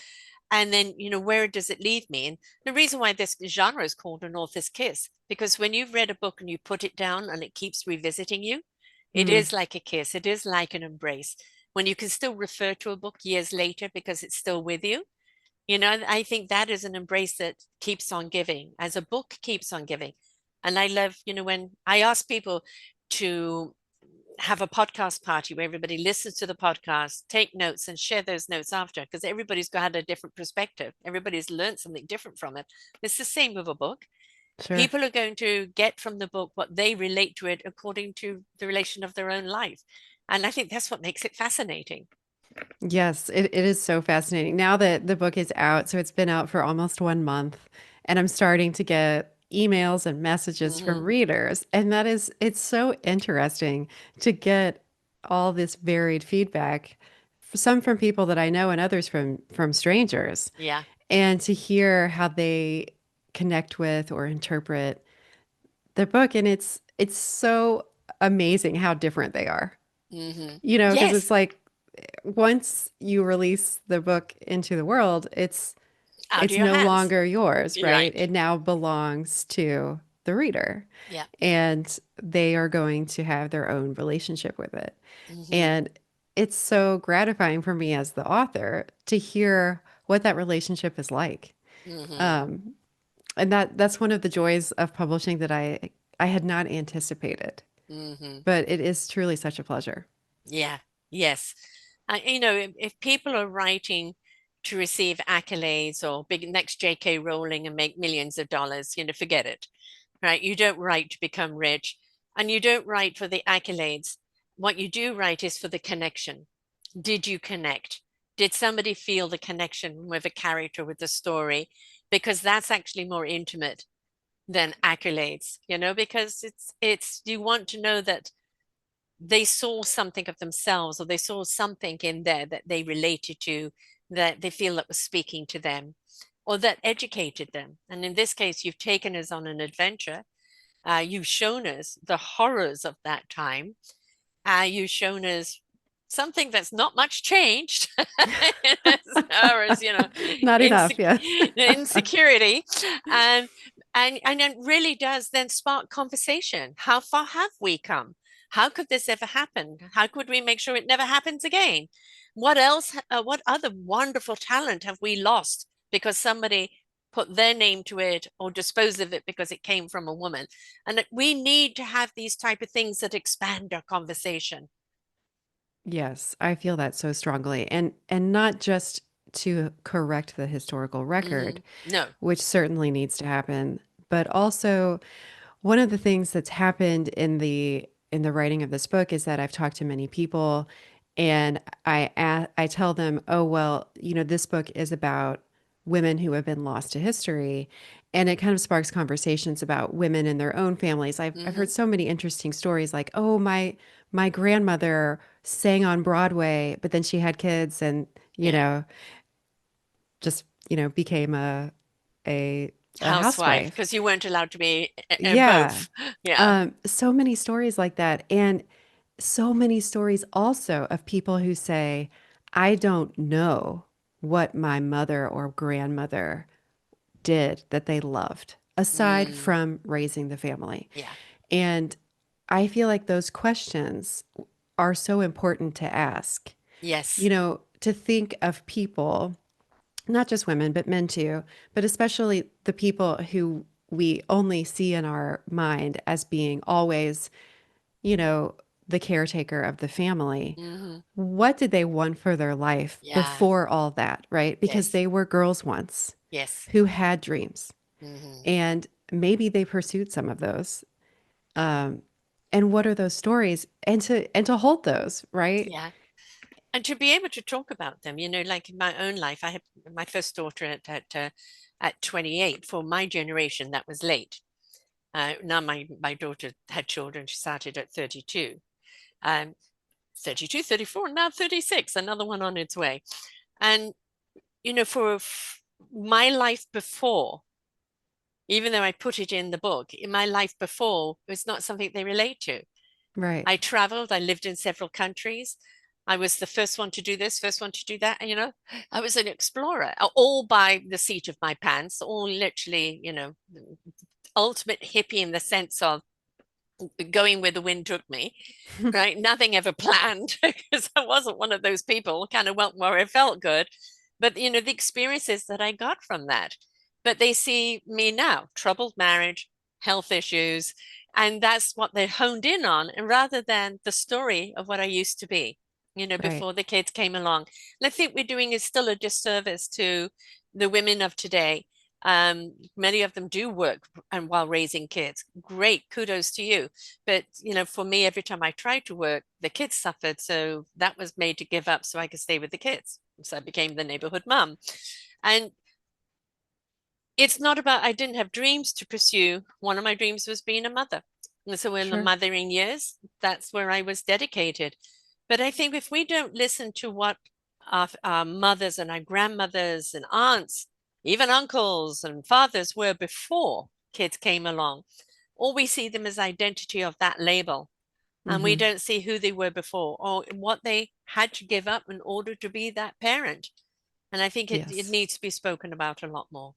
And then, where does it leave me? And the reason why this genre is called an author's kiss, because when you've read a book and you put it down and it keeps revisiting you, it Mm. is like a kiss. It is like an embrace. When you can still refer to a book years later because it's still with you, I think that is an embrace that keeps on giving, as a book keeps on giving. And I love, when I ask people to have a podcast party where everybody listens to the podcast, take notes, and share those notes after, because everybody's got a different perspective. Everybody's learned something different from it. It's the same with a book. Sure. People are going to get from the book what they relate to it according to the relation of their own life. And I think that's what makes it fascinating. Yes, it is so fascinating. Now that the book is out, so it's been out for almost 1 month, and I'm starting to get emails and messages from Hmm. readers. And it's so interesting to get all this varied feedback, some from people that I know and others from strangers, Yeah. and to hear how they connect with or interpret the book. And it's so amazing how different they are. Hmm. Because Yes. it's like once you release the book into the world, Out of it's your no hands. longer yours, You're right? right. It now belongs to the reader, Yeah. and they are going to have their own relationship with it. Hmm. And it's so gratifying for me as the author to hear what that relationship is like. Hmm. Um, and that's one of the joys of publishing that I had not anticipated, Hmm. but it is truly such a pleasure. Yeah. Yes. If people are writing to receive accolades or big next J.K. Rowling and make millions of dollars, forget it, right? You don't write to become rich, and you don't write for the accolades. What you do write is for the connection. Did you connect? Did somebody feel the connection with a character, with the story? Because that's actually more intimate than accolades, because it's you want to know that they saw something of themselves, or they saw something in there that they related to, that they feel that was speaking to them, or that educated them. And in this case, you've taken us on an adventure. You've shown us the horrors of that time. You've shown us something that's not much changed as far as Not enough, yes. insecurity, and and it really does then spark conversation. How far have we come? How could this ever happen? How could we make sure it never happens again? What else? What other wonderful talent have we lost because somebody put their name to it or dispose of it because it came from a woman? And we need to have these type of things that expand our conversation. Yes, I feel that so strongly. And not just to correct the historical record, No. which certainly needs to happen, but also one of the things that's happened in the writing of this book is that I've talked to many people, and I tell them, "Oh, well, this book is about women who have been lost to history." And it kind of sparks conversations about women in their own families. I've heard Hmm. so many interesting stories like, "Oh, my grandmother sang on Broadway, but then she had kids and, you Yeah. know, just, became a a Housewife, housewife." because you weren't allowed to be Yeah. both. Yeah. So many stories like that. And so many stories also of people who say, I don't know what my mother or grandmother did that they loved, aside Mm, from raising the family. yeah. And I feel like those questions are so important to ask. Yes. To think of people, not just women, but men too, but especially the people who we only see in our mind as being always, you know, the caretaker of the family. Hmm. What did they want for their life Yeah. before all that, right? Because Yes. they were girls once Yes. who had dreams, Hmm. and maybe they pursued some of those. Um, and what are those stories? And to hold those, right? Yeah. And to be able to talk about them, like in my own life, I had my first daughter at 28. For my generation, that was late. Now my daughter had children. She started at 32. Um, 32, 34, now 36, another one on its way. And, for my life before, even though I put it in the book, in my life before, it was not something they relate to. Right. I traveled, I lived in several countries. I was the first one to do this, first one to do that. And, I was an explorer, all by the seat of my pants, all literally, ultimate hippie in the sense of going where the wind took me, right? Nothing ever planned because I wasn't one of those people, kind of went where it felt good. But, the experiences that I got from that. But they see me now, troubled marriage, health issues, and that's what they're honed in on, and rather than the story of what I used to be, Right. before the kids came along. And I think we're doing is still a disservice to the women of today. Many of them do work and while raising kids. Great, kudos to you. But, for me, every time I tried to work, the kids suffered. So that was made to give up so I could stay with the kids. So I became the neighborhood mom. And it's not about, I didn't have dreams to pursue. One of my dreams was being a mother. And so in the Sure. mothering years, that's where I was dedicated. But I think if we don't listen to what our mothers and our grandmothers and aunts, even uncles and fathers were before kids came along, or we see them as identity of that label. and we Hmm. don't see who they were before or what they had to give up in order to be that parent. And I think it Yes, needs to be spoken about a lot more.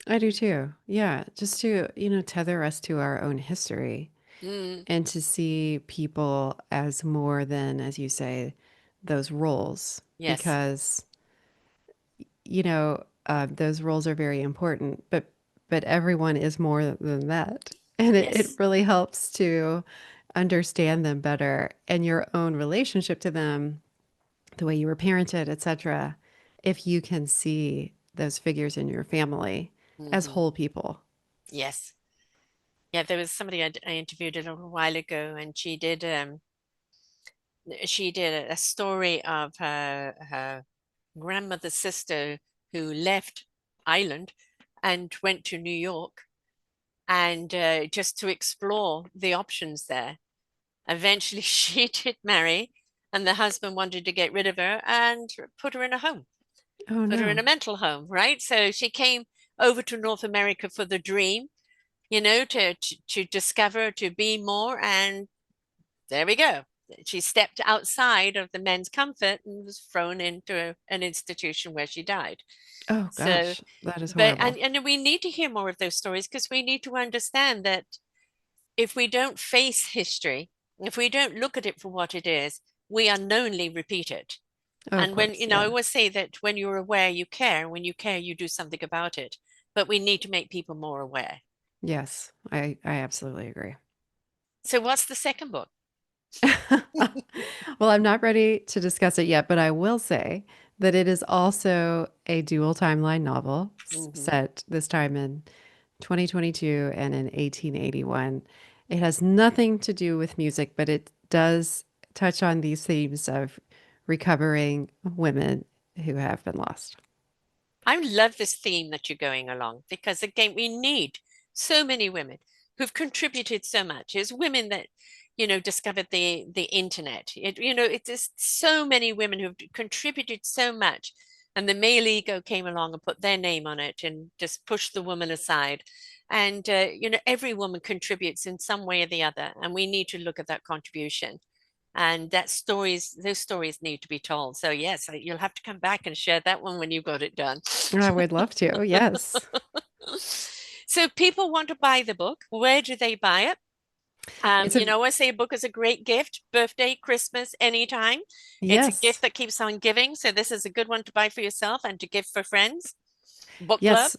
I do too. Yeah, just to, tether us to our own history Mm, and to see people as more than, as you say, those roles, yes, because those roles are very important, but everyone is more than that. And it yes. really helps to understand them better and your own relationship to them, the way you were parented, etc. If you can see those figures in your family as Hmm. whole people. Yes. Yeah, there was somebody I interviewed a little while ago, and she did a story of her grandmother's sister who left Ireland and went to New York and just to explore the options there. Eventually, she did marry, and the husband wanted to get rid of her and put her in a home, Oh put her in no. a mental home, right? So she came over to North America for the dream, you know, to discover, to be more, and there we go. She stepped outside of the men's comfort and was thrown into an institution where she died. Oh So, gosh, that is but horrible. and we need to hear more of those stories because we need to understand that if we don't face history, if we don't look at it for what it is, we unknowingly repeat it. Oh, of And when, course, I yeah. always say that when you're aware, you care. When you care, you do something about it. But we need to make people more aware. Yes, I absolutely agree. So, what's the second book? Well, I'm not ready to discuss it yet, but I will say that it is also a dual timeline novel Mm-hmm. set this time in 2022 and in 1881. It has nothing to do with music, but it does touch on these themes of recovering women who have been lost. I love this theme that you're going along because, again, we need so many women who've contributed so much. It's women that, discovered the internet. It's just so many women who've contributed so much. And the male ego came along and put their name on it and just pushed the woman aside. And, every woman contributes in some way or the other. And we need to look at that contribution. And those stories need to be told. So yes, you'll have to come back and share that one when you've got it done. I would love to. Yes. So people want to buy the book. Where do they buy it? It's a I say a book is a great gift, birthday, Christmas, anytime. It's a gift yes. that keeps on giving. So this is a good one to buy for yourself and to give for friends. Book club. Yes.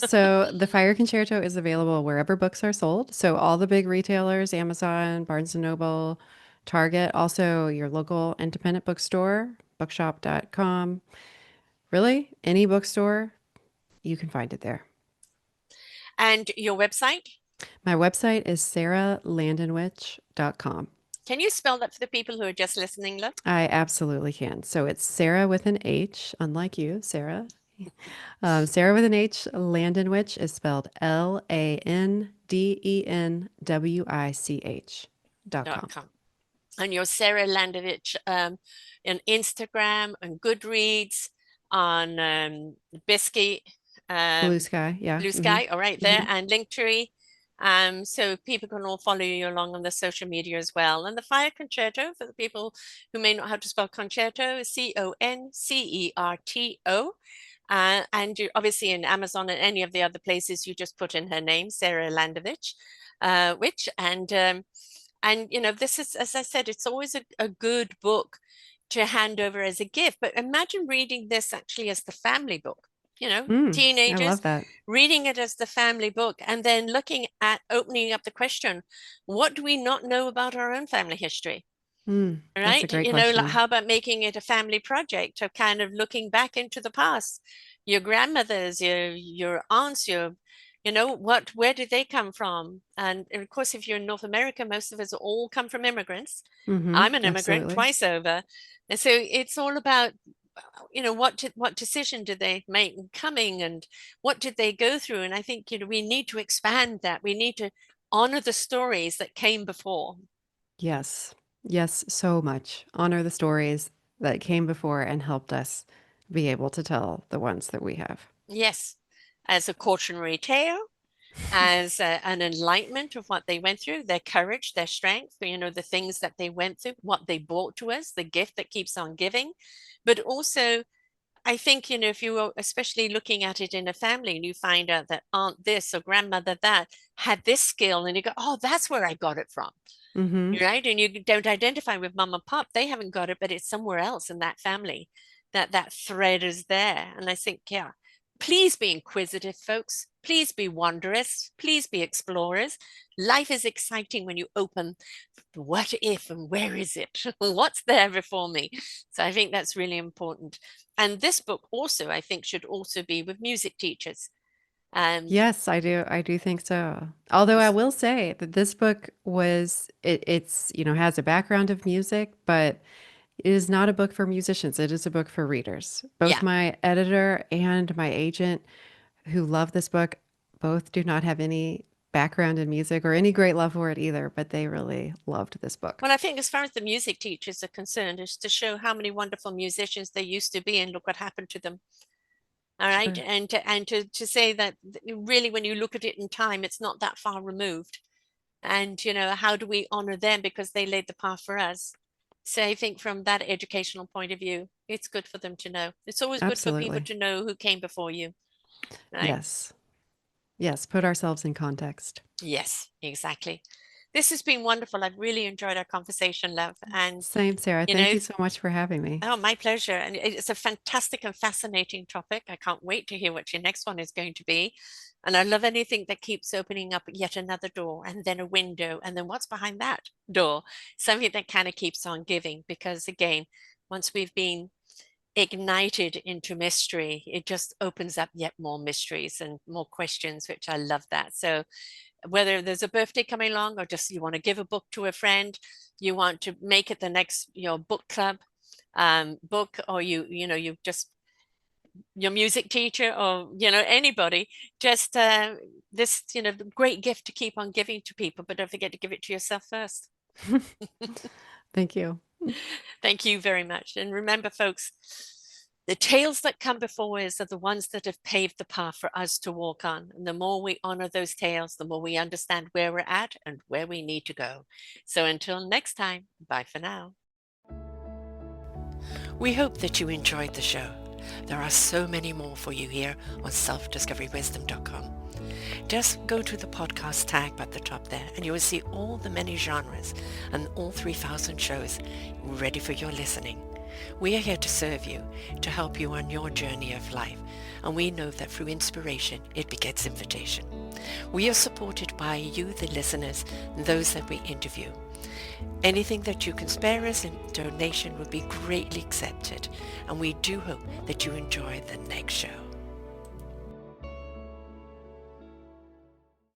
So the Fire Concerto is available wherever books are sold. So all the big retailers, Amazon, Barnes& and Noble, Target, also your local independent bookstore, bookshop.com. Really, any bookstore, you can find it there. And your website. My website is sarahlandenwich.com. Can you spell that for the people who are just listening, love? I absolutely can. So it's Sarah with an H, unlike you, Sarah. Sarah with an H, Landenwich is spelled Dot Landenwich.com. com. And your Sarah Landovich on Instagram, on Goodreads, on Biscuit, Blue um, Sky, yeah. Blue Hmm. Sky, all right, there, Hmm. and Linktree. So people can all follow you along on the social media as well. And the Fire Concerto, for the people who may not have to spell concerto, is Concerto. And you obviously in Amazon and any of the other places, you just put in her name, Sarah Landovich, which and this is, as I said, it's always a good book to hand over as a gift. But imagine reading this actually as the family book, I teenagers love that. reading it as the family book and then looking at opening up the question, what do we not know about our own family history? That's a Right? great Like question. how about making it a family project of kind of looking back into the past, your grandmothers, your aunts, where did they come from? And of course, if you're in North America, most of us all come from immigrants. I'm an immigrant Absolutely. twice over. And so it's all about, what decision did they make in coming and what did they go through? And I think, we need to expand that. We need to honor the stories that came before. Yes. Yes, so much. Honor the stories that came before and helped us be able to tell the ones that we have. Yes, as a cautionary tale, as an enlightenment of what they went through, their courage, their strength, the things that they went through, what they brought to us, the gift that keeps on giving. But also, I think, if you were especially looking at it in a family and you find out that aunt this or grandmother that had this skill, and you go, oh, that's where I got it from. Hmm. Right? And you don't identify with mom and pop. They haven't got it, but it's somewhere else in that family that thread is there. And I think, yeah, please be inquisitive, folks. Please be wondrous. Please be explorers. Life is exciting when you open what if and where is it? What's there before me? So I think that's really important. And this book also, I think, should also be with music teachers. Um, Yes, I do. I do think so. Although I will say that this book it's, has a background of music, but it is not a book for musicians. It is a book for readers. Both yeah. my editor and my agent who love this book both do not have any background in music or any great love for it either, but they really loved this book. Well, I think as far as the music teachers are concerned, is to show how many wonderful musicians there used to be and look what happened to them. All right. Sure. And to say that really, when you look at it in time, it's not that far removed. And, how do we honor them because they laid the path for us? So I think from that educational point of view, it's good for them to know. It's always good for people Absolutely. to know who came before you, right? Yes. Yes. Put ourselves in context. Yes, exactly. This has been wonderful. I've really enjoyed our conversation, love. And, Same, Sarah. you Thank know, you so much for having me. oh, my pleasure. And it's a fantastic and fascinating topic. I can't wait to hear what your next one is going to be. And I love anything that keeps opening up yet another door and then a window. And then what's behind that door? Something that kind of keeps on giving. Because again, once we've been ignited into mystery, it just opens up yet more mysteries and more questions, which I love that. So whether there's a birthday coming along or just you want to give a book to a friend, you want to make it the next book club book, or you just your music teacher, or anybody, just this great gift to keep on giving to people, but don't forget to give it to yourself first. Thank you. Thank you very much. And remember, folks, the tales that come before us are the ones that have paved the path for us to walk on. And the more we honor those tales, the more we understand where we're at and where we need to go. So until next time, bye for now. We hope that you enjoyed the show. There are so many more for you here on selfdiscoverywisdom.com. Just go to the podcast tab at the top there and you will see all the many genres and all 3,000 shows ready for your listening. We are here to serve you, to help you on your journey of life, and we know that through inspiration it begets invitation. We are supported by you, the listeners, and those that we interview. Anything that you can spare us in donation would be greatly accepted, and we do hope that you enjoy the next show.